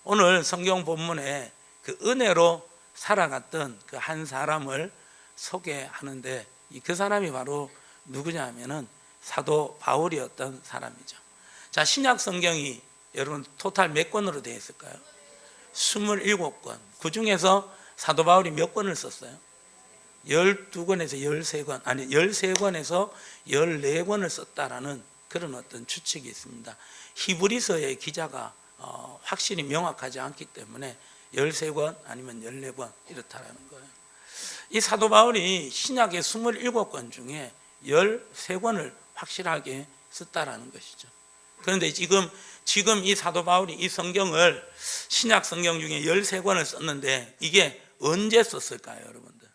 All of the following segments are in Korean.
오늘 성경 본문에 그 은혜로 살아갔던 그 한 사람을 소개하는데 그 사람이 바로 누구냐 하면은 사도 바울이었던 사람이죠. 자, 신약 성경이 여러분 토탈 몇 권으로 되어 있을까요? 27권. 그 중에서 사도 바울이 몇 권을 썼어요? 12권에서 13권, 아니 13권에서 14권을 썼다라는 그런 어떤 추측이 있습니다. 히브리서의 기자가 확실히 명확하지 않기 때문에 13권 아니면 14권 이렇다라는 거예요. 이 사도 바울이 신약의 27권 중에 13권을 확실하게 썼다라는 것이죠. 그런데 지금 이 사도 바울이 이 성경을 신약 성경 중에 13권을 썼는데 이게 언제 썼을까요, 여러분들?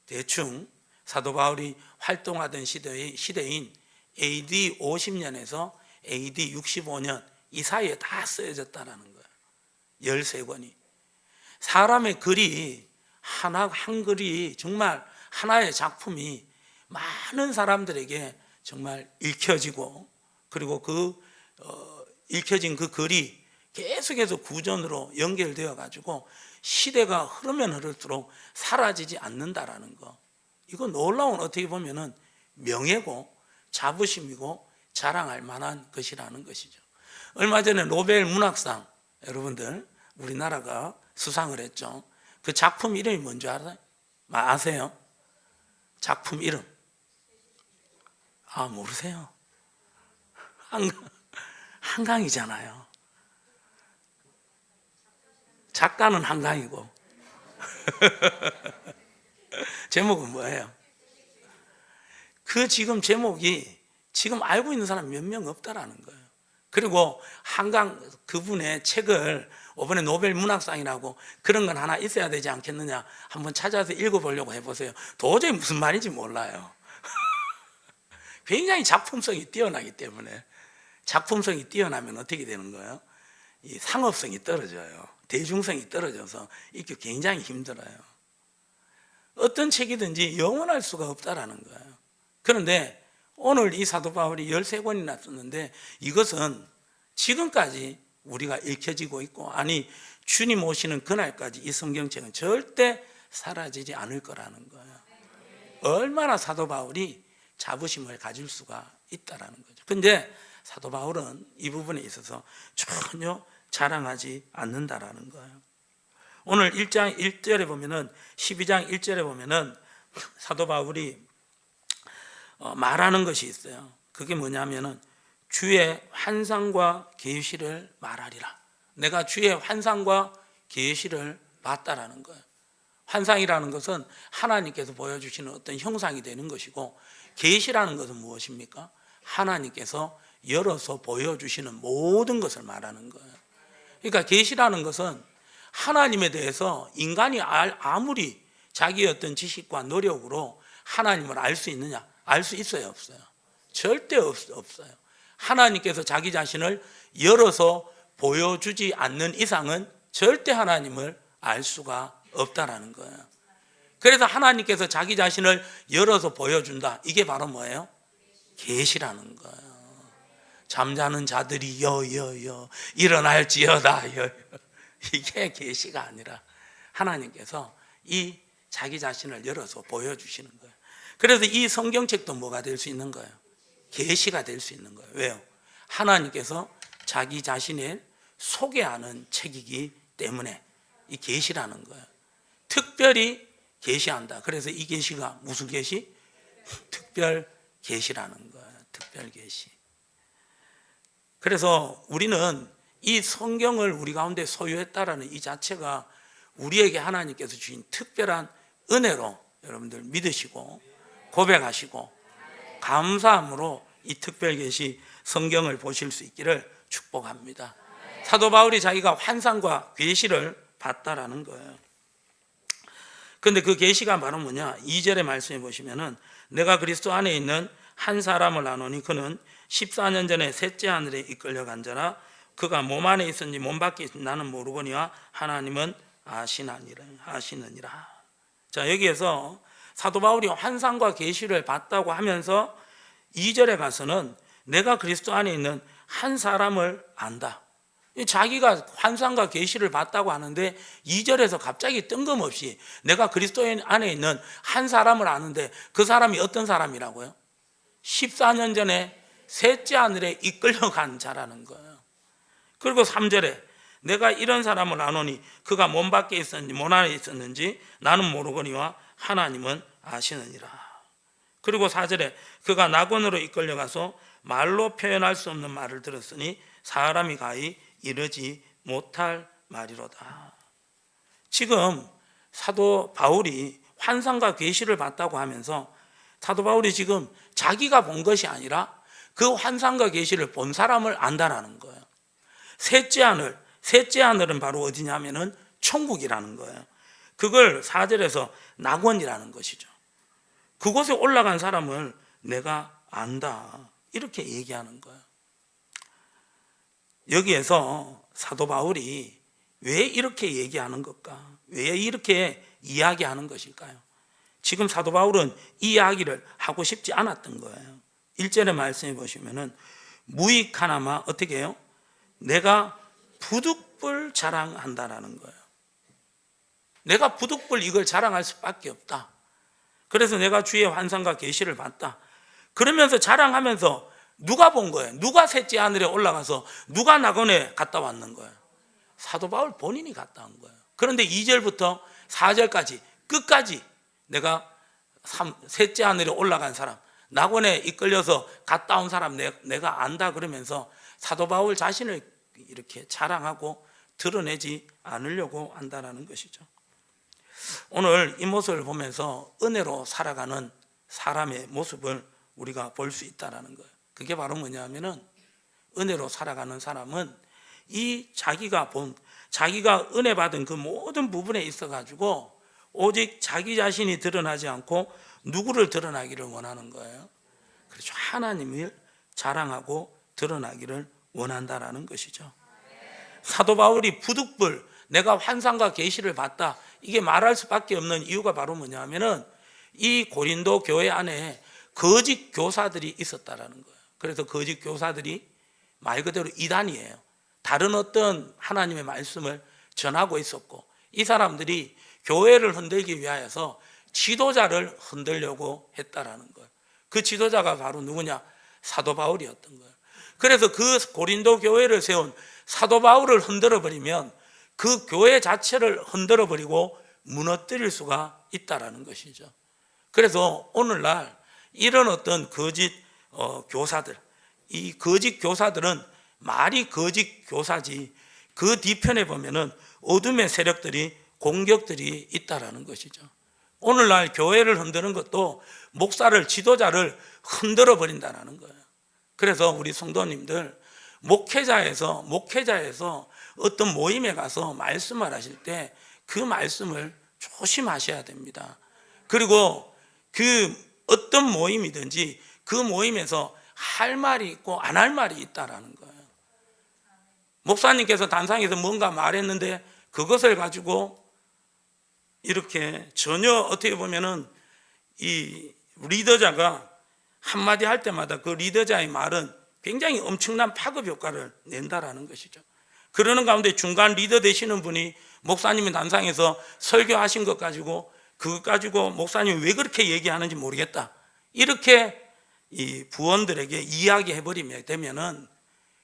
대충 사도 바울이 활동하던 시대인 AD 50년에서 AD 65년 이 사이에 다 쓰여졌다는 거예요. 13권이. 사람의 글이 한 글이 정말 하나의 작품이 많은 사람들에게 정말 읽혀지고 그리고 읽혀진 그 글이 계속해서 구전으로 연결되어 가지고 시대가 흐르면 흐를수록 사라지지 않는다라는 거. 이거 놀라운 어떻게 보면은 명예고 자부심이고 자랑할 만한 것이라는 것이죠. 얼마 전에 노벨 문학상 여러분들 우리나라가 수상을 했죠. 그 작품 이름이 뭔지 알아요? 아세요? 작품 이름. 모르세요? 한강이잖아요. 작가는 한강이고 제목은 뭐예요? 그 지금 제목이 지금 알고 있는 사람 몇 명 없다라는 거예요. 그리고 한강 그분의 책을 이번에 노벨 문학상이라고 그런 건 하나 있어야 되지 않겠느냐 한번 찾아서 읽어보려고 해보세요. 도저히 무슨 말인지 몰라요. 굉장히 작품성이 뛰어나기 때문에 작품성이 뛰어나면 어떻게 되는 거예요? 이 상업성이 떨어져요. 대중성이 떨어져서 읽기 굉장히 힘들어요. 어떤 책이든지 영원할 수가 없다라는 거예요. 그런데 오늘 이 사도 바울이 13권이나 썼는데 이것은 지금까지 우리가 읽혀지고 있고 아니 주님 오시는 그날까지 이 성경책은 절대 사라지지 않을 거라는 거예요. 얼마나 사도 바울이 자부심을 가질 수가 있다라는 거죠. 근데 사도 바울은 이 부분에 있어서 전혀 자랑하지 않는다라는 거예요. 오늘 1장 1절에 보면은 12장 1절에 보면은 사도 바울이 말하는 것이 있어요. 그게 뭐냐면은 주의 환상과 계시를 말하리라. 내가 주의 환상과 계시를 봤다라는 거예요. 환상이라는 것은 하나님께서 보여주시는 어떤 형상이 되는 것이고 계시라는 것은 무엇입니까? 하나님께서 열어서 보여주시는 모든 것을 말하는 거예요. 그러니까 계시라는 것은 하나님에 대해서 인간이 아무리 자기의 어떤 지식과 노력으로 하나님을 알 수 있느냐? 알 수 있어요, 없어요? 절대 없어요. 하나님께서 자기 자신을 열어서 보여주지 않는 이상은 절대 하나님을 알 수가 없다라는 거예요. 그래서 하나님께서 자기 자신을 열어서 보여준다. 이게 바로 뭐예요? 계시라는 거예요. 잠자는 자들이 여여여 일어날지어다 여. 이게 계시가 아니라 하나님께서 이 자기 자신을 열어서 보여주시는 거예요. 그래서 이 성경책도 뭐가 될 수 있는 거예요? 계시가 될 수 있는 거예요. 왜요? 하나님께서 자기 자신을 소개하는 책이기 때문에 이 계시라는 거예요. 특별히 계시한다. 그래서 이 계시가 무슨 계시? 특별 계시라는 거예요. 특별 계시. 그래서 우리는 이 성경을 우리 가운데 소유했다라는 이 자체가 우리에게 하나님께서 주신 특별한 은혜로 여러분들 믿으시고 고백하시고 감사함으로 이 특별 계시 성경을 보실 수 있기를 축복합니다. 사도 바울이 자기가 환상과 계시를 봤다라는 거예요. 그런데 그 계시가 바로 뭐냐? 2절의 말씀에 보시면은 내가 그리스도 안에 있는 한 사람을 아노니 그는 14년 전에 셋째 하늘에 이끌려 간 자라 그가 몸 안에 있었는지 몸 밖에 있는지 나는 모르거니와 하나님은 아시느니라. 자, 여기에서 사도 바울이 환상과 계시를 봤다고 하면서 2절에 가서는 내가 그리스도 안에 있는 한 사람을 안다. 자기가 환상과 계시를 봤다고 하는데 2절에서 갑자기 뜬금없이 내가 그리스도 안에 있는 한 사람을 아는데 그 사람이 어떤 사람이라고요? 14년 전에 셋째 하늘에 이끌려간 자라는 거예요. 그리고 3절에 내가 이런 사람을 아노니 그가 몸 밖에 있었는지 몸 안에 있었는지 나는 모르거니와 하나님은 아시느니라. 그리고 4절에 그가 낙원으로 이끌려가서 말로 표현할 수 없는 말을 들었으니 사람이 가히 이르지 못할 말이로다. 지금 사도 바울이 환상과 계시를 봤다고 하면서 사도 바울이 지금 자기가 본 것이 아니라 그 환상과 계시를 본 사람을 안다라는 거예요. 셋째 하늘은 바로 어디냐면은 천국이라는 거예요. 그걸 4절에서 낙원이라는 것이죠. 그곳에 올라간 사람을 내가 안다, 이렇게 얘기하는 거예요. 여기에서 사도 바울이 왜 이렇게 얘기하는 것까? 왜 이렇게 이야기하는 것일까요? 지금 사도 바울은 이 이야기를 하고 싶지 않았던 거예요. 1절의 말씀해 보시면은 무익하나마 어떻게 해요? 내가 부득불 자랑한다라는 거예요. 내가 부득불 이걸 자랑할 수밖에 없다. 그래서 내가 주의 환상과 계시를 봤다. 그러면서 자랑하면서 누가 본 거예요? 누가 셋째 하늘에 올라가서 누가 낙원에 갔다 왔는 거예요? 사도 바울 본인이 갔다 온 거예요. 그런데 2절부터 4절까지 끝까지 내가 셋째 하늘에 올라간 사람, 낙원에 이끌려서 갔다 온 사람 내가 안다 그러면서 사도 바울 자신을 이렇게 자랑하고 드러내지 않으려고 한다는 것이죠. 오늘 이 모습을 보면서 은혜로 살아가는 사람의 모습을 우리가 볼 수 있다는 거예요. 그게 바로 뭐냐면은 은혜로 살아가는 사람은 이 자기가 은혜 받은 그 모든 부분에 있어 가지고 오직 자기 자신이 드러나지 않고 누구를 드러나기를 원하는 거예요. 그렇죠. 하나님을 자랑하고 드러나기를 원한다라는 것이죠. 사도 바울이 부득불 내가 환상과 계시를 봤다, 이게 말할 수밖에 없는 이유가 바로 뭐냐면은 이 고린도 교회 안에 거짓 교사들이 있었다라는 거예요. 그래서 거짓 교사들이 말 그대로 이단이에요. 다른 어떤 하나님의 말씀을 전하고 있었고, 이 사람들이 교회를 흔들기 위하여서 지도자를 흔들려고 했다라는 거예요. 그 지도자가 바로 누구냐? 사도 바울이었던 거예요. 그래서 그 고린도 교회를 세운 사도 바울을 흔들어 버리면 그 교회 자체를 흔들어 버리고 무너뜨릴 수가 있다라는 것이죠. 그래서 오늘날 이런 어떤 거짓 교사들, 이 거짓 교사들은 말이 거짓 교사지 그 뒤편에 보면은 어둠의 세력들이, 공격들이 있다라는 것이죠. 오늘날 교회를 흔드는 것도 목사를, 지도자를 흔들어 버린다는 거예요. 그래서 우리 성도님들 목회자에서 어떤 모임에 가서 말씀을 하실 때 그 말씀을 조심하셔야 됩니다. 그리고 그 어떤 모임이든지 그 모임에서 할 말이 있고 안 할 말이 있다라는 거예요. 목사님께서 단상에서 뭔가 말했는데 그것을 가지고 이렇게 전혀 어떻게 보면은 이 리더자가 한마디 할 때마다 그 리더자의 말은 굉장히 엄청난 파급 효과를 낸다라는 것이죠. 그러는 가운데 중간 리더 되시는 분이 목사님이 단상에서 설교하신 것 가지고 그것 가지고 목사님이 왜 그렇게 얘기하는지 모르겠다, 이렇게 이 부원들에게 이야기해버리게 되면은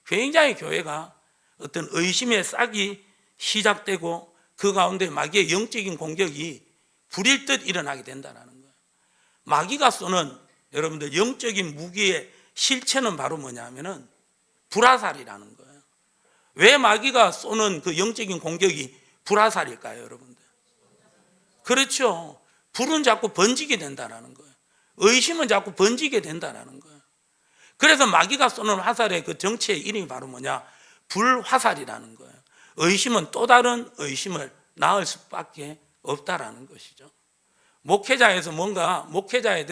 굉장히 교회가 어떤 의심의 싹이 시작되고 그 가운데 마귀의 영적인 공격이 불일 듯 일어나게 된다는 거예요. 마귀가 쏘는 여러분들 영적인 무기의 실체는 바로 뭐냐면은 불화살이라는 거예요. 왜 마귀가 쏘는 그 영적인 공격이 불화살일까요, 여러분들? 그렇죠. 불은 자꾸 번지게 된다는 거예요. 의심은 자꾸 번지게 된다는 거예요. 그래서 마귀가 쏘는 화살의 그 정체의 이름이 바로 뭐냐? 불화살이라는 거예요. 의심은 또 다른 의심을 낳을 수밖에 없다라는 것이죠. 목회자에서 뭔가 목회자에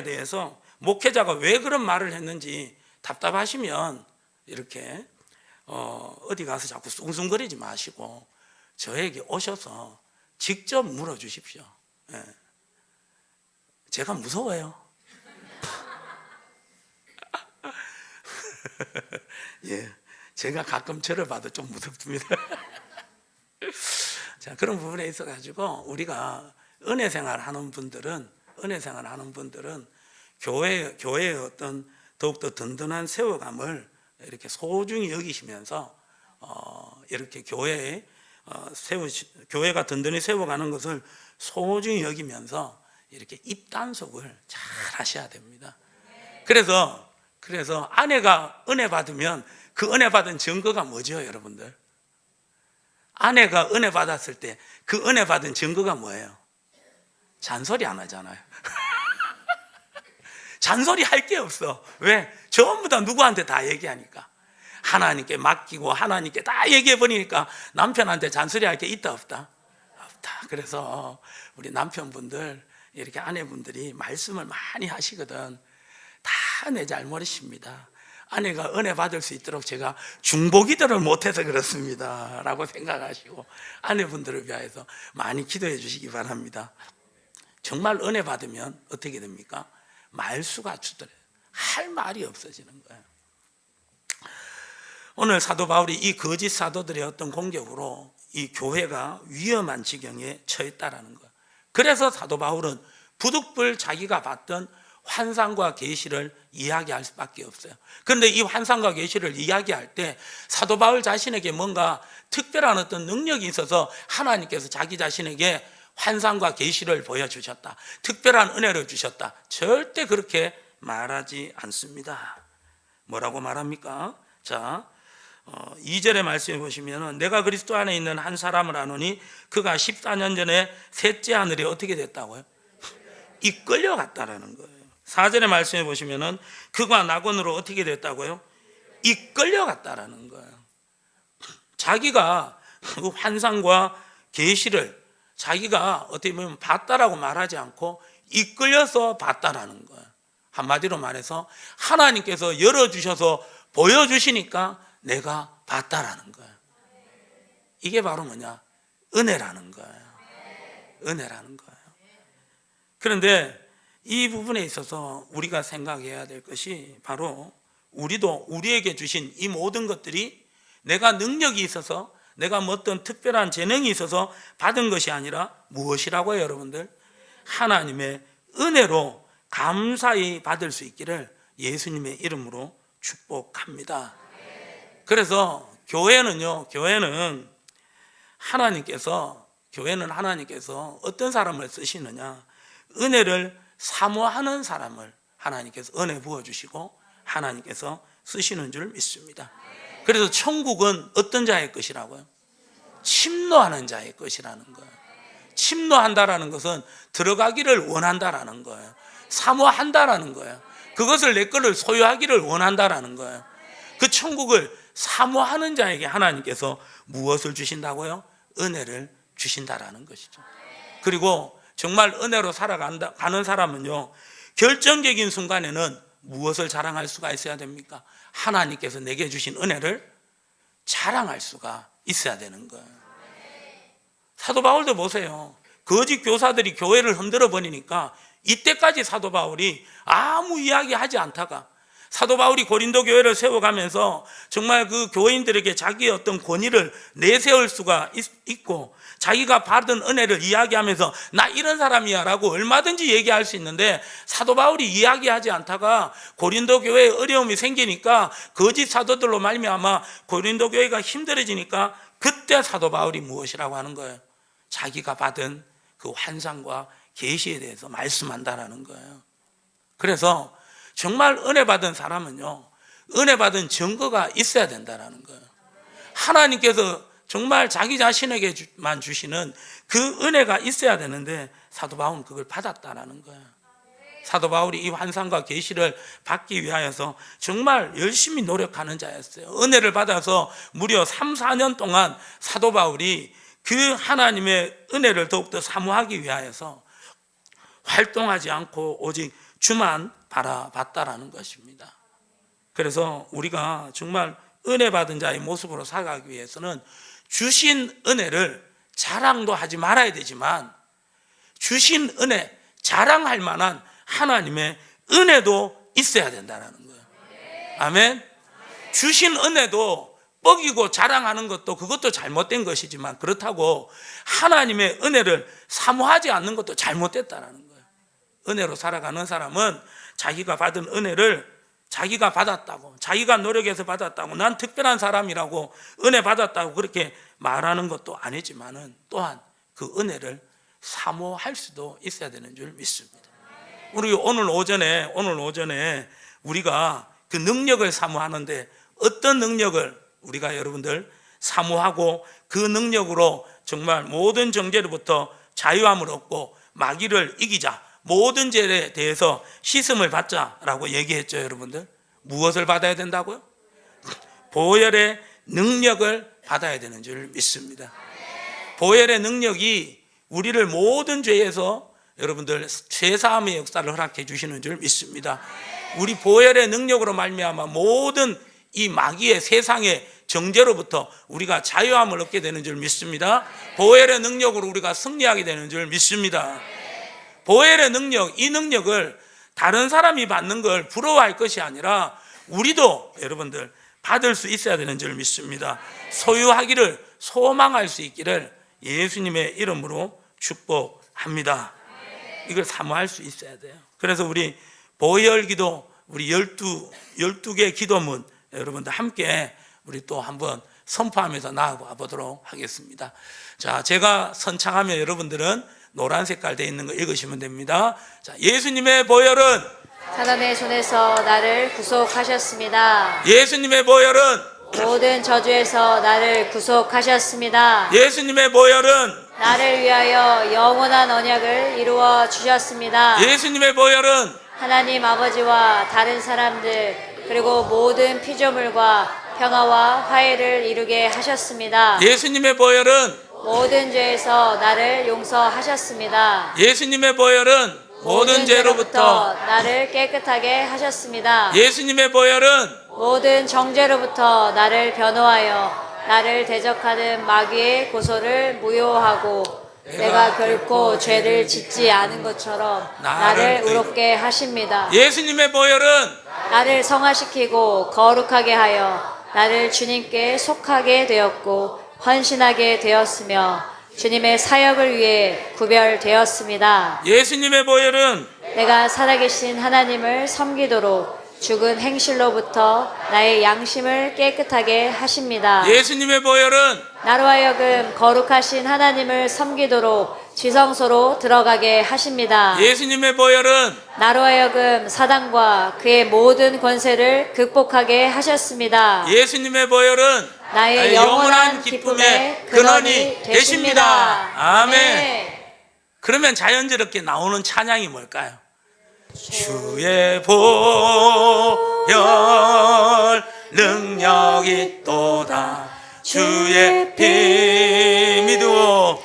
대해서 목회자가 왜 그런 말을 했는지 답답하시면 이렇게 어디 가서 자꾸 숭숭거리지 마시고 저에게 오셔서 직접 물어주십시오. 예. 제가 무서워요. 예. 제가 가끔 저를 봐도 좀 무섭습니다. 자, 그런 부분에 있어 가지고 우리가 은혜 생활 하는 분들은 교회의 어떤 더욱더 든든한 세워감을 이렇게 소중히 여기시면서 이렇게 교회가 든든히 세워가는 것을 소중히 여기면서 이렇게 입단속을 잘 하셔야 됩니다. 그래서 아내가 은혜 받으면 그 은혜 받은 증거가 뭐죠, 여러분들? 아내가 은혜 받았을 때 그 은혜 받은 증거가 뭐예요? 잔소리 안 하잖아요. 잔소리 할 게 없어. 왜? 전부 다 누구한테 다 얘기하니까. 하나님께 맡기고 하나님께 다 얘기해 버리니까 남편한테 잔소리 할 게 있다 없다? 없다. 그래서 우리 남편분들, 이렇게 아내분들이 말씀을 많이 하시거든. 다 내 잘못이십니다. 아내가 은혜 받을 수 있도록 제가 중보기도를 못해서 그렇습니다 라고 생각하시고 아내분들을 위하여서 많이 기도해 주시기 바랍니다. 정말 은혜 받으면 어떻게 됩니까? 말수가 줄어들어요. 할 말이 없어지는 거예요. 오늘 사도 바울이 이 거짓 사도들의 어떤 공격으로 이 교회가 위험한 지경에 처했다라는 거예요. 그래서 사도 바울은 부득불 자기가 봤던 환상과 계시를 이야기할 수밖에 없어요. 그런데 이 환상과 계시를 이야기할 때 사도 바울 자신에게 뭔가 특별한 어떤 능력이 있어서 하나님께서 자기 자신에게 환상과 계시를 보여주셨다, 특별한 은혜를 주셨다, 절대 그렇게 말하지 않습니다. 뭐라고 말합니까? 자, 2절의 말씀에 보시면 내가 그리스도 안에 있는 한 사람을 아노니 그가 14년 전에 셋째 하늘에 어떻게 됐다고요? 이끌려갔다라는 거예요. 4절의 말씀에 보시면 그가 낙원으로 어떻게 됐다고요? 이끌려갔다라는 거예요. 자기가 그 환상과 계시를 자기가 어떻게 보면 봤다라고 말하지 않고 이끌려서 봤다라는 거예요. 한마디로 말해서 하나님께서 열어주셔서 보여주시니까 내가 봤다라는 거예요. 이게 바로 뭐냐? 은혜라는 거예요. 은혜라는 거예요. 그런데 이 부분에 있어서 우리가 생각해야 될 것이 바로 우리도 우리에게 주신 이 모든 것들이 내가 능력이 있어서 내가 뭐 어떤 특별한 재능이 있어서 받은 것이 아니라 무엇이라고요, 여러분들? 하나님의 은혜로 감사히 받을 수 있기를 예수님의 이름으로 축복합니다. 그래서 교회는 하나님께서 어떤 사람을 쓰시느냐? 은혜를 사모하는 사람을 하나님께서 은혜 부어주시고 하나님께서 쓰시는 줄 믿습니다. 그래서 천국은 어떤 자의 것이라고요? 침노하는 자의 것이라는 거예요. 침노한다라는 것은 들어가기를 원한다라는 거예요. 사모한다라는 거예요. 그것을 내 거를 소유하기를 원한다라는 거예요. 그 천국을 사모하는 자에게 하나님께서 무엇을 주신다고요? 은혜를 주신다라는 것이죠. 그리고 정말 은혜로 살아가는 사람은요, 결정적인 순간에는 무엇을 자랑할 수가 있어야 됩니까? 하나님께서 내게 주신 은혜를 자랑할 수가 있어야 되는 거예요. 사도 바울도 보세요. 거짓 교사들이 교회를 흔들어 버리니까 이때까지 사도 바울이 아무 이야기 하지 않다가 사도 바울이 고린도 교회를 세워가면서 정말 그 교인들에게 자기의 어떤 권위를 내세울 수가 있고 자기가 받은 은혜를 이야기하면서 나 이런 사람이야 라고 얼마든지 얘기할 수 있는데 사도 바울이 이야기하지 않다가 고린도 교회에 어려움이 생기니까 거짓 사도들로 말미암아 고린도 교회가 힘들어지니까 그때 사도 바울이 무엇이라고 하는 거예요? 자기가 받은 그 환상과 계시에 대해서 말씀한다라는 거예요. 그래서 정말 은혜 받은 사람은요, 은혜 받은 증거가 있어야 된다라는 거예요. 하나님께서 정말 자기 자신에게만 주시는 그 은혜가 있어야 되는데 사도 바울은 그걸 받았다라는 거예요. 사도 바울이 이 환상과 계시를 받기 위하여서 정말 열심히 노력하는 자였어요. 은혜를 받아서 무려 3, 4년 동안 사도 바울이 그 하나님의 은혜를 더욱더 사모하기 위하여서 활동하지 않고 오직 주만 바라봤다라는 것입니다. 그래서 우리가 정말 은혜 받은 자의 모습으로 살아가기 위해서는 주신 은혜를 자랑도 하지 말아야 되지만 주신 은혜, 자랑할 만한 하나님의 은혜도 있어야 된다는 거예요. 아멘. 주신 은혜도 뻐기고 자랑하는 것도 그것도 잘못된 것이지만, 그렇다고 하나님의 은혜를 사모하지 않는 것도 잘못됐다라는 거예요. 은혜로 살아가는 사람은 자기가 받은 은혜를 자기가 받았다고, 자기가 노력해서 받았다고, 난 특별한 사람이라고 은혜 받았다고 그렇게 말하는 것도 아니지만은 또한 그 은혜를 사모할 수도 있어야 되는 줄 믿습니다. 우리 오늘 오전에 우리가 그 능력을 사모하는데, 어떤 능력을 우리가 여러분들 사모하고 그 능력으로 정말 모든 정죄로부터 자유함을 얻고 마귀를 이기자, 모든 죄에 대해서 씻음을 받자라고 얘기했죠. 여러분들 무엇을 받아야 된다고요? 보혈의 능력을 받아야 되는 줄 믿습니다. 보혈의 능력이 우리를 모든 죄에서 여러분들 죄사함의 역사를 허락해 주시는 줄 믿습니다. 우리 보혈의 능력으로 말미암아 모든 이 마귀의 세상의 정죄로부터 우리가 자유함을 얻게 되는 줄 믿습니다. 보혈의 능력으로 우리가 승리하게 되는 줄 믿습니다. 보혈의 능력, 이 능력을 다른 사람이 받는 걸 부러워할 것이 아니라 우리도 여러분들 받을 수 있어야 되는 줄 믿습니다. 소유하기를 소망할 수 있기를 예수님의 이름으로 축복합니다. 이걸 사모할 수 있어야 돼요. 그래서 우리 보혈기도, 우리 12개 기도문 여러분들 함께 우리 또 한번 선포하면서 나아가 보도록 하겠습니다. 자, 제가 선창하면 여러분들은 노란 색깔 되어 있는 거 읽으시면 됩니다. 자, 예수님의 보혈은 사단의 손에서 나를 구속하셨습니다. 예수님의 보혈은 모든 저주에서 나를 구속하셨습니다. 예수님의 보혈은 나를 위하여 영원한 언약을 이루어 주셨습니다. 예수님의 보혈은 하나님 아버지와 다른 사람들 그리고 모든 피조물과 평화와 화해를 이루게 하셨습니다. 예수님의 보혈은 모든 죄에서 나를 용서하셨습니다. 예수님의 보혈은 모든 죄로부터 나를 깨끗하게 하셨습니다. 예수님의 보혈은 모든 정죄로부터 나를 변호하여 나를 대적하는 마귀의 고소를 무효하고 내가 결코 죄를 짓지 않은 것처럼 나를 의롭게 하십니다. 예수님의 보혈은 나를 성화시키고 거룩하게 하여 나를 주님께 속하게 되었고 헌신하게 되었으며 주님의 사역을 위해 구별되었습니다. 예수님의 보혈은 내가 살아계신 하나님을 섬기도록 죽은 행실로부터 나의 양심을 깨끗하게 하십니다. 예수님의 보혈은 나로 하여금 거룩하신 하나님을 섬기도록 지성소로 들어가게 하십니다. 예수님의 보혈은 나로 하여금 사단과 그의 모든 권세를 극복하게 하셨습니다. 예수님의 보혈은 나의 영원한 기쁨의 근원이 되십니다. 아멘. 그러면 자연스럽게 나오는 찬양이 뭘까요? 주의 보혈 능력이 또다 주의 피 믿으오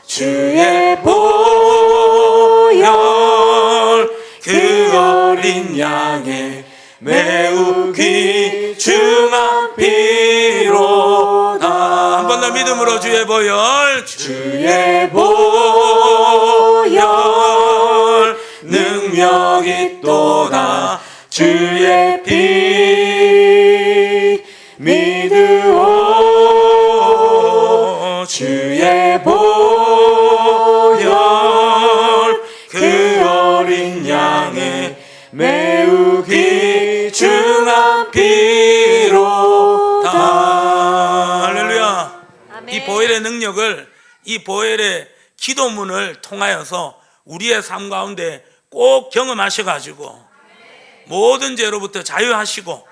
주의 보혈 그 어린 양의 매우 귀중한 피로다. 한 번 더 믿음으로 주의 보혈 능력이 또다 주의 피 믿으오 주의 보혈 그 어린 양의 매우 귀중한 피로다. 할렐루야. 아멘. 이 보혈의 능력을, 이 보혈의 기도문을 통하여서 우리의 삶 가운데 꼭 경험하셔가지고 모든 죄로부터 자유하시고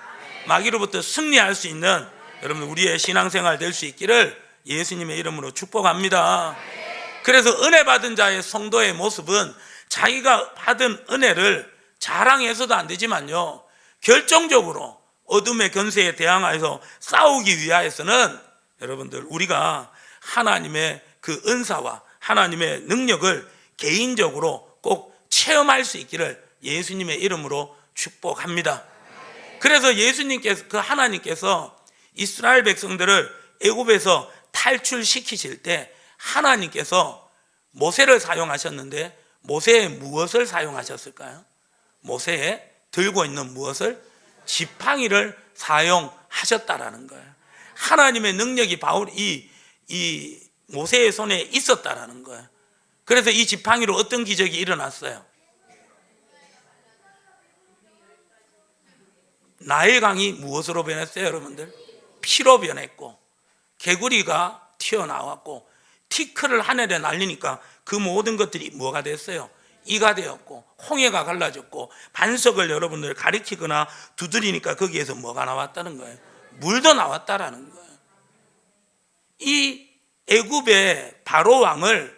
마귀로부터 승리할 수 있는 여러분 우리의 신앙생활 될 수 있기를 예수님의 이름으로 축복합니다. 그래서 은혜 받은 자의 성도의 모습은 자기가 받은 은혜를 자랑해서도 안 되지만요, 결정적으로 어둠의 권세에 대항하여서 싸우기 위하여서는 여러분들 우리가 하나님의 그 은사와 하나님의 능력을 개인적으로 꼭 체험할 수 있기를 예수님의 이름으로 축복합니다. 그래서 예수님께서, 그 하나님께서 이스라엘 백성들을 애굽에서 탈출시키실 때 하나님께서 모세를 사용하셨는데 모세의 무엇을 사용하셨을까요? 모세의 들고 있는 무엇을? 지팡이를 사용하셨다라는 거예요. 하나님의 능력이 바울 이 모세의 손에 있었다라는 거예요. 그래서 이 지팡이로 어떤 기적이 일어났어요? 나일 강이 무엇으로 변했어요, 여러분들? 피로 변했고, 개구리가 튀어나왔고, 티끌을 하늘에 날리니까 그 모든 것들이 뭐가 됐어요? 이가 되었고, 홍해가 갈라졌고, 반석을 여러분들 가리키거나 두드리니까 거기에서 뭐가 나왔다는 거예요? 물도 나왔다라는 거예요. 이 애굽의 바로 왕을,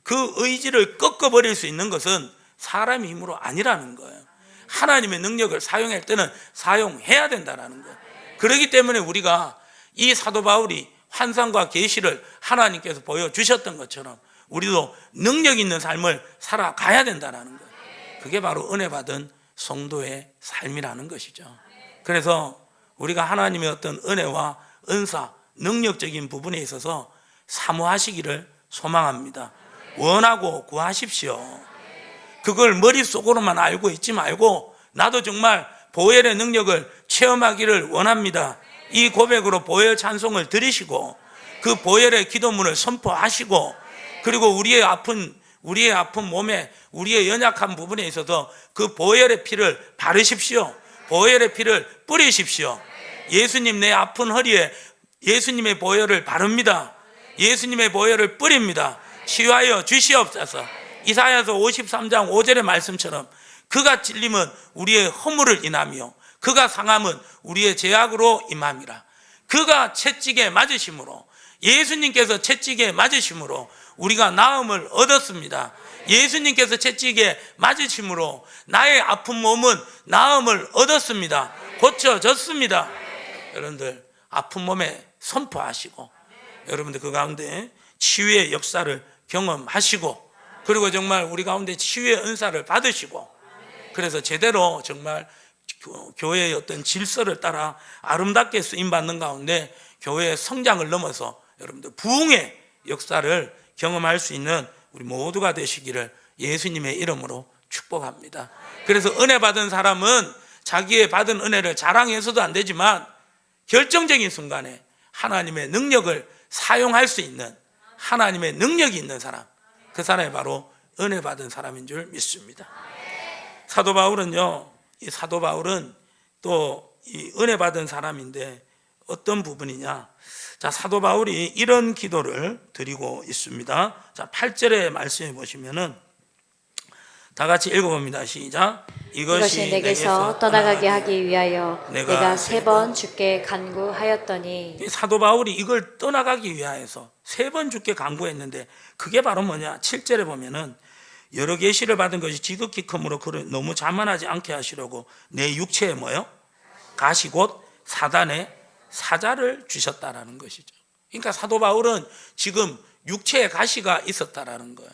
그 의지를 꺾어버릴 수 있는 것은 사람의 힘으로 아니라는 거예요. 하나님의 능력을 사용할 때는 사용해야 된다는 거예요. 그렇기 때문에 우리가 이 사도 바울이 환상과 계시를 하나님께서 보여주셨던 것처럼 우리도 능력 있는 삶을 살아가야 된다는 거예요. 그게 바로 은혜 받은 성도의 삶이라는 것이죠. 그래서 우리가 하나님의 어떤 은혜와 은사, 능력적인 부분에 있어서 사모하시기를 소망합니다. 원하고 구하십시오. 그걸 머릿속으로만 알고 있지 말고 나도 정말 보혈의 능력을 체험하기를 원합니다. 이 고백으로 보혈 찬송을 드리시고 그 보혈의 기도문을 선포하시고 그리고 우리의 아픈 몸에 우리의 연약한 부분에 있어서 그 보혈의 피를 바르십시오. 보혈의 피를 뿌리십시오. 예수님 내 아픈 허리에 예수님의 보혈을 바릅니다. 예수님의 보혈을 뿌립니다. 치유하여 주시옵소서. 이사야서 53장 5절의 말씀처럼 그가 찔림은 우리의 허물을 인하며 그가 상함은 우리의 죄악으로 임함이라. 그가 채찍에 맞으심으로, 예수님께서 채찍에 맞으심으로 우리가 나음을 얻었습니다. 예수님께서 채찍에 맞으심으로 나의 아픈 몸은 나음을 얻었습니다. 고쳐졌습니다. 여러분들 아픈 몸에 선포하시고 여러분들 그 가운데 치유의 역사를 경험하시고 그리고 정말 우리 가운데 치유의 은사를 받으시고 그래서 제대로 정말 교회의 어떤 질서를 따라 아름답게 쓰임받는 가운데 교회의 성장을 넘어서 여러분들 부흥의 역사를 경험할 수 있는 우리 모두가 되시기를 예수님의 이름으로 축복합니다. 그래서 은혜 받은 사람은 자기의 받은 은혜를 자랑해서도 안 되지만 결정적인 순간에 하나님의 능력을 사용할 수 있는 하나님의 능력이 있는 사람, 그 사람이 바로 은혜 받은 사람인 줄 믿습니다. 사도 바울은 또 이 은혜 받은 사람인데 어떤 부분이냐? 자, 사도 바울이 이런 기도를 드리고 있습니다. 자, 8절의 말씀해 보시면은 다 같이 읽어봅니다. 시작. 이것이 내게서 떠나가게 하기 위하여 내가 3번 주께 간구하였더니. 사도 바울이 이걸 떠나가기 위하여서 3번 주께 간구했는데 그게 바로 뭐냐? 7절에 보면은 여러 계시를 받은 것이 지극히 크므로 그를 너무 자만하지 않게 하시려고 내 육체에 뭐요? 가시 곧 사단의 사자를 주셨다라는 것이죠. 그러니까 사도 바울은 지금 육체에 가시가 있었다라는 거예요.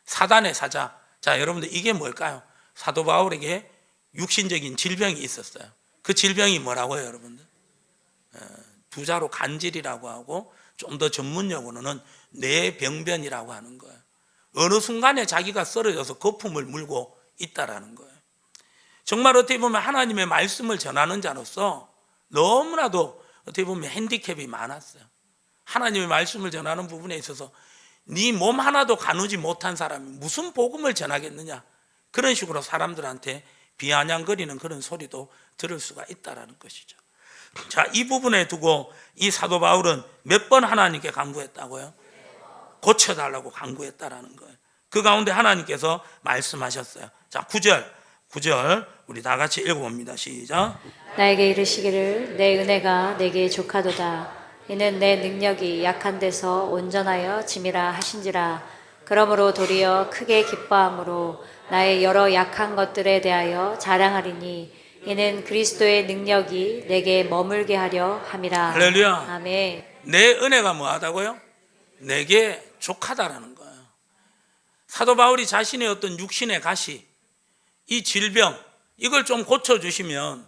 사단의 사자. 자, 여러분들 이게 뭘까요? 사도 바울에게 육신적인 질병이 있었어요. 그 질병이 뭐라고요, 여러분들? 두자로 간질이라고 하고 좀 더 전문 용어로는 뇌병변이라고 하는 거예요. 어느 순간에 자기가 쓰러져서 거품을 물고 있다라는 거예요. 정말 어떻게 보면 하나님의 말씀을 전하는 자로서 너무나도 어떻게 보면 핸디캡이 많았어요. 하나님의 말씀을 전하는 부분에 있어서 네 몸 하나도 가누지 못한 사람이 무슨 복음을 전하겠느냐, 그런 식으로 사람들한테 비아냥거리는 그런 소리도 들을 수가 있다라는 것이죠. 자, 이 부분에 두고 이 사도 바울은 몇 번 하나님께 간구했다고요? 고쳐달라고 간구했다라는 거예요. 그 가운데 하나님께서 말씀하셨어요. 자, 9절 우리 다 같이 읽어봅니다. 시작. 나에게 이르시기를 내 은혜가 내게 족하도다. 이는 내 능력이 약한 데서 온전하여 짐이라 하신지라. 그러므로 도리어 크게 기뻐함으로 나의 여러 약한 것들에 대하여 자랑하리니 이는 그리스도의 능력이 내게 머물게 하려 함이라. 할렐루야. 아멘. 내 은혜가 뭐하다고요? 내게 족하다라는 거예요. 사도 바울이 자신의 어떤 육신의 가시, 이 질병, 이걸 좀 고쳐주시면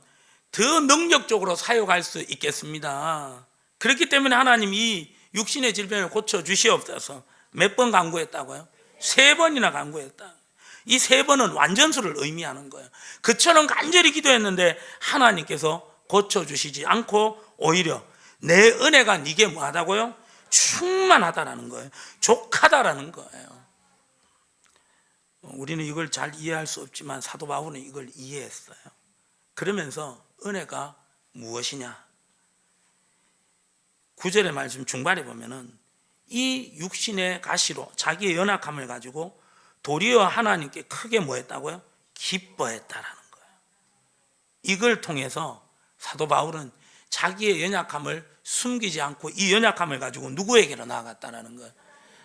더 능력적으로 사용할 수 있겠습니다. 그렇기 때문에 하나님 이 육신의 질병을 고쳐주시옵소서 몇 번 간구했다고요? 3번이나 간구했다. 이 세 번은 완전수를 의미하는 거예요. 그처럼 간절히 기도했는데 하나님께서 고쳐주시지 않고 오히려 내 은혜가 네게 뭐하다고요? 충만하다라는 거예요. 족하다라는 거예요. 우리는 이걸 잘 이해할 수 없지만 사도 바울은 이걸 이해했어요. 그러면서 은혜가 무엇이냐? 9절의 말씀 중반에 보면은 이 육신의 가시로 자기의 연약함을 가지고 도리어 하나님께 크게 뭐 했다고요? 기뻐했다라는 거예요. 이걸 통해서 사도 바울은 자기의 연약함을 숨기지 않고 이 연약함을 가지고 누구에게로 나아갔다라는 거예요?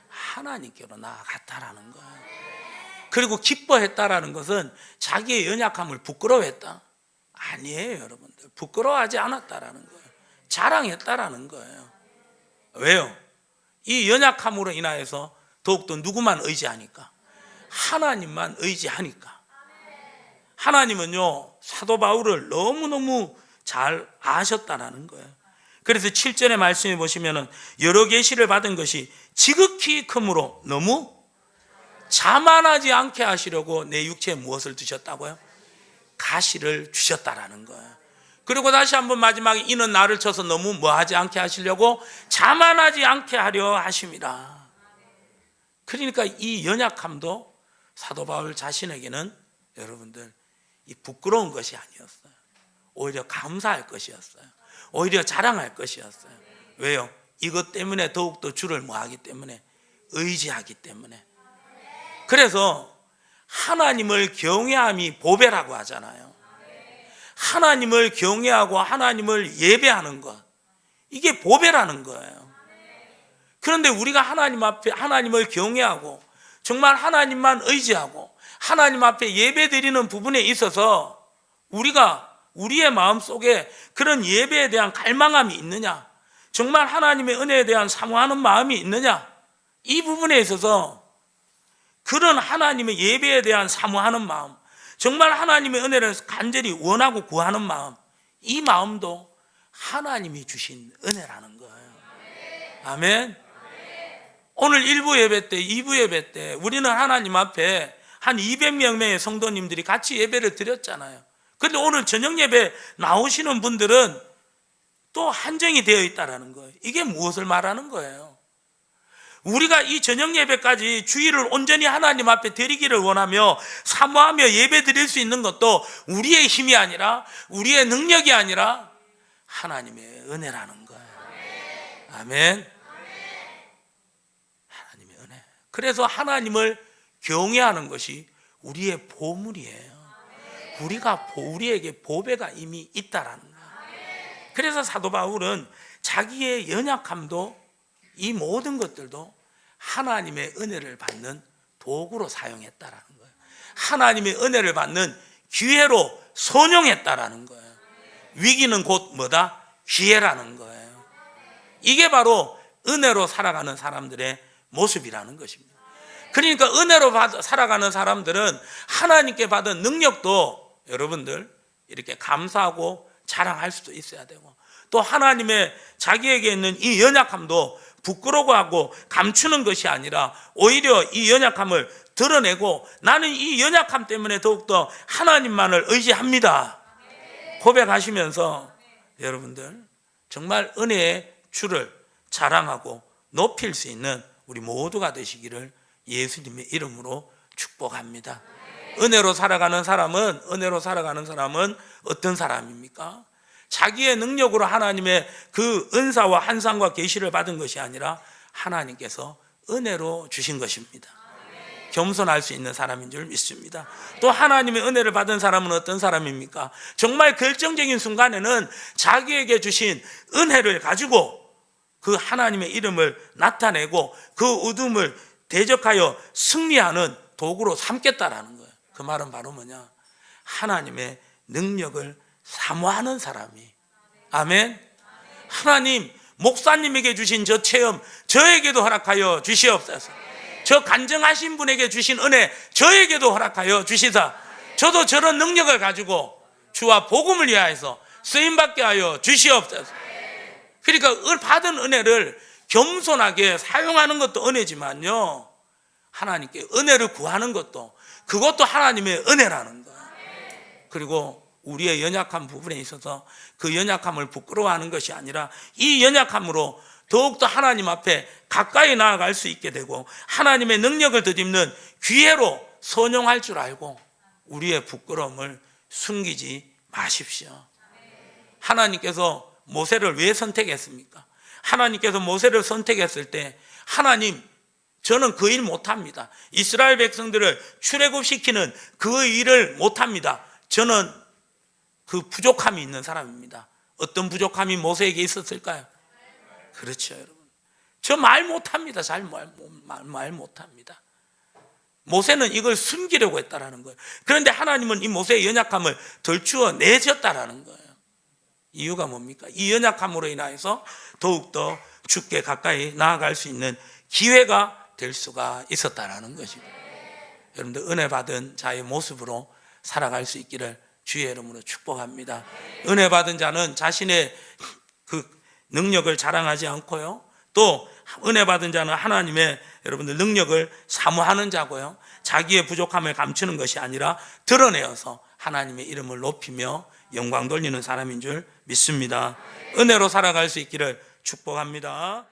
하나님께로 나아갔다라는 거예요. 그리고 기뻐했다라는 것은 자기의 연약함을 부끄러워했다? 아니에요, 여러분들. 부끄러워하지 않았다라는 거예요. 자랑했다라는 거예요. 왜요? 이 연약함으로 인하여서 더욱더 누구만 의지하니까? 하나님만 의지하니까. 하나님은요, 사도 바울을 너무너무 잘 아셨다라는 거예요. 그래서 7절의 말씀에 보시면은 여러 계시를 받은 것이 지극히 크므로 너무 자만하지 않게 하시려고 내 육체에 무엇을 주셨다고요? 가시를 주셨다라는 거예요. 그리고 다시 한번 마지막에 이는 나를 쳐서 너무 뭐하지 않게 하시려고 자만하지 않게 하려 하심이라. 그러니까 이 연약함도 사도 바울 자신에게는 여러분들 이 부끄러운 것이 아니었어요. 오히려 감사할 것이었어요. 오히려 자랑할 것이었어요. 왜요? 이것 때문에 더욱더 주를 뭐하기 때문에? 의지하기 때문에. 그래서 하나님을 경외함이 보배라고 하잖아요. 하나님을 경외하고 하나님을 예배하는 것, 이게 보배라는 거예요. 그런데 우리가 하나님 앞에 하나님을 경외하고 정말 하나님만 의지하고 하나님 앞에 예배 드리는 부분에 있어서 우리가 우리의 마음속에 그런 예배에 대한 갈망함이 있느냐, 정말 하나님의 은혜에 대한 사모하는 마음이 있느냐, 이 부분에 있어서 그런 하나님의 예배에 대한 사모하는 마음, 정말 하나님의 은혜를 간절히 원하고 구하는 마음, 이 마음도 하나님이 주신 은혜라는 거예요. 아멘. 오늘 1부 예배 때, 2부 예배 때 우리는 하나님 앞에 한 200명의 성도님들이 같이 예배를 드렸잖아요. 그런데 오늘 저녁 예배 나오시는 분들은 또 한정이 되어 있다는 거예요. 이게 무엇을 말하는 거예요? 우리가 이 저녁 예배까지 주일을 온전히 하나님 앞에 드리기를 원하며 사모하며 예배 드릴 수 있는 것도 우리의 힘이 아니라 우리의 능력이 아니라 하나님의 은혜라는 거예요. 아멘. 하나님의 은혜. 그래서 하나님을 경외하는 것이 우리의 보물이에요. 우리에게 보배가 이미 있다라는 거예요. 그래서 사도 바울은 자기의 연약함도 이 모든 것들도 하나님의 은혜를 받는 도구로 사용했다라는 거예요. 하나님의 은혜를 받는 기회로 선용했다라는 거예요. 위기는 곧 뭐다? 기회라는 거예요. 이게 바로 은혜로 살아가는 사람들의 모습이라는 것입니다. 그러니까 은혜로 살아가는 사람들은 하나님께 받은 능력도 여러분들 이렇게 감사하고 자랑할 수도 있어야 되고, 또 하나님의 자기에게 있는 이 연약함도 부끄러워하고 감추는 것이 아니라 오히려 이 연약함을 드러내고 나는 이 연약함 때문에 더욱더 하나님만을 의지합니다 고백하시면서 여러분들 정말 은혜의 주를 자랑하고 높일 수 있는 우리 모두가 되시기를 예수님의 이름으로 축복합니다. 은혜로 살아가는 사람은 어떤 사람입니까? 자기의 능력으로 하나님의 그 은사와 환상과 계시를 받은 것이 아니라 하나님께서 은혜로 주신 것입니다. 겸손할 수 있는 사람인 줄 믿습니다. 또 하나님의 은혜를 받은 사람은 어떤 사람입니까? 정말 결정적인 순간에는 자기에게 주신 은혜를 가지고 그 하나님의 이름을 나타내고 그 어둠을 대적하여 승리하는 도구로 삼겠다라는 거예요. 그 말은 바로 뭐냐? 하나님의 능력을 사모하는 사람이. 아멘. 하나님, 목사님에게 주신 저 체험 저에게도 허락하여 주시옵소서. 저 간증하신 분에게 주신 은혜 저에게도 허락하여 주시사 저도 저런 능력을 가지고 주와 복음을 위하여서 쓰임받게 하여 주시옵소서. 그러니까 받은 은혜를 겸손하게 사용하는 것도 은혜지만요, 하나님께 은혜를 구하는 것도, 그것도 하나님의 은혜라는 거예요. 그리고 우리의 연약한 부분에 있어서 그 연약함을 부끄러워하는 것이 아니라 이 연약함으로 더욱더 하나님 앞에 가까이 나아갈 수 있게 되고 하나님의 능력을 덧입는 기회로 선용할 줄 알고 우리의 부끄러움을 숨기지 마십시오. 하나님께서 모세를 왜 선택했습니까? 하나님께서 모세를 선택했을 때 하나님, 저는 그 일 못합니다. 이스라엘 백성들을 출애굽시키는 그 일을 못합니다. 저는 그 부족함이 있는 사람입니다. 어떤 부족함이 모세에게 있었을까요? 그렇죠, 여러분. 저 말 못합니다. 잘 말 못합니다. 모세는 이걸 숨기려고 했다라는 거예요. 그런데 하나님은 이 모세의 연약함을 덜추어 내셨다라는 거예요. 이유가 뭡니까? 이 연약함으로 인하여서 더욱더 주께 가까이 나아갈 수 있는 기회가 될 수가 있었다라는 것입니다. 여러분들 은혜 받은 자의 모습으로 살아갈 수 있기를 주의 이름으로 축복합니다. 은혜 받은 자는 자신의 그 능력을 자랑하지 않고요, 또 은혜 받은 자는 하나님의 여러분들 능력을 사모하는 자고요, 자기의 부족함을 감추는 것이 아니라 드러내어서 하나님의 이름을 높이며 영광 돌리는 사람인 줄 믿습니다. 은혜로 살아갈 수 있기를 축복합니다.